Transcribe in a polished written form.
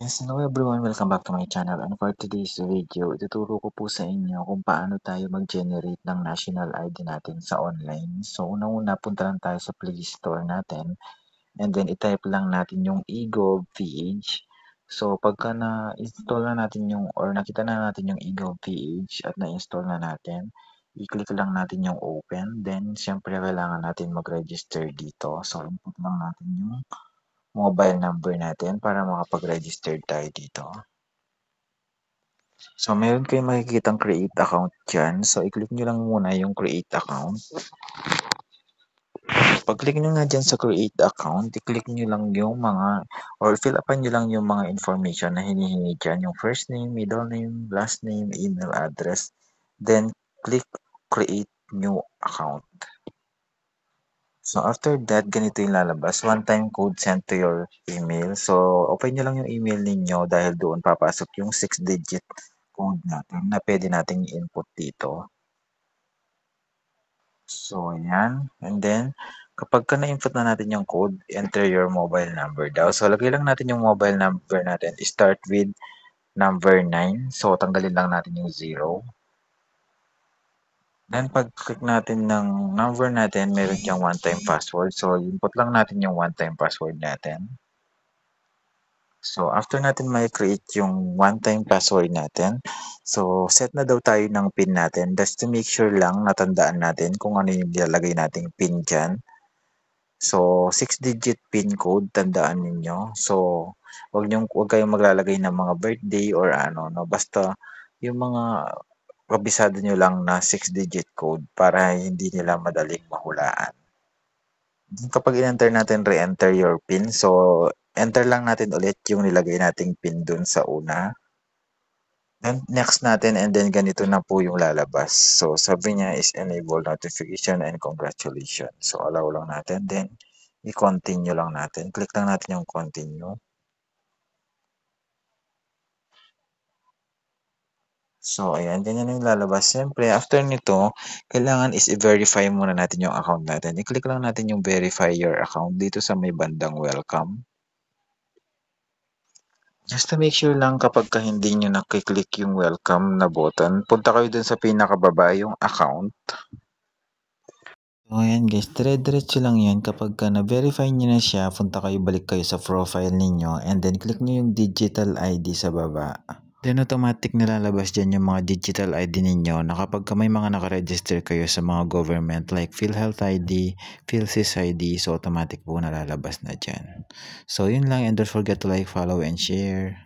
Yes, hello everyone, welcome back to my channel, and for today's video, ituturo ko po sa inyo kung paano tayo mag-generate ng national ID natin sa online. So unang-una, punta lang tayo sa Play Store natin, and then itype lang natin yung eGov.ph. So pagka na-install na natin yung, or nakita na natin yung eGov.ph at na-install na natin, i-click lang natin yung open, then syempre kailangan natin mag-register dito. So input lang natin yung mobile number natin para makapag-register tayo dito. So, meron kayong makikitang create account dyan. So, i-click nyo lang muna yung create account. Pag-click nyo nga dyan sa create account, i-click nyo lang yung mga, or fill upan nyo lang yung mga information na hinihingi dyan. Yung first name, middle name, last name, email address. Then, click create new account. So, after that, ganito yung lalabas. One-time code sent to your email. So, open nyo lang yung email ninyo dahil doon papasok yung 6-digit code natin na pwede nating i-input dito. So, ayan. And then, kapag na-input na natin yung code, enter your mobile number daw. So, lagay lang natin yung mobile number natin. Start with number 9. So, tanggalin lang natin yung 0. Then, pag-click natin ng number natin, meron diyang one-time password. So, input lang natin yung one-time password natin. So, after natin ma-create yung one-time password natin, so, set na daw tayo ng PIN natin. Just to make sure lang, natandaan natin kung ano yung ilalagay nating PIN dyan. So, 6-digit PIN code, tandaan ninyo. So, wag kayong maglalagay ng mga birthday or ano, no? Basta, yung mga kabisado nyo lang na 6-digit code para hindi nila madaling mahulaan. Kapag in-enter natin, re-enter your PIN. So, enter lang natin ulit yung nilagay nating PIN dun sa una. Then, next natin, and then ganito na po yung lalabas. So, sabi niya is enable notification and congratulations. So, allow lang natin. Then, i-continue lang natin. Click lang natin yung continue. So, ayan, ganyan yung lalabas. Siyempre, after nito, kailangan is i-verify muna natin yung account natin. I-click lang natin yung verify your account dito sa may bandang welcome. Just to make sure lang kapag ka hindi nyo nakiklik yung welcome na button, punta kayo dun sa pinakababa yung account. So ayan guys, dire-diretso lang yan kapag ka na-verify nyo na siya, punta kayo, balik kayo sa profile ninyo, and then click nyo yung digital ID sa baba. Then automatic nalalabas dyan yung mga digital ID ninyo na kapag may mga nakaregister kayo sa mga government like PhilHealth ID, PhilSys ID, so automatic po nalalabas na dyan. So yun lang, and don't forget to like, follow, and share.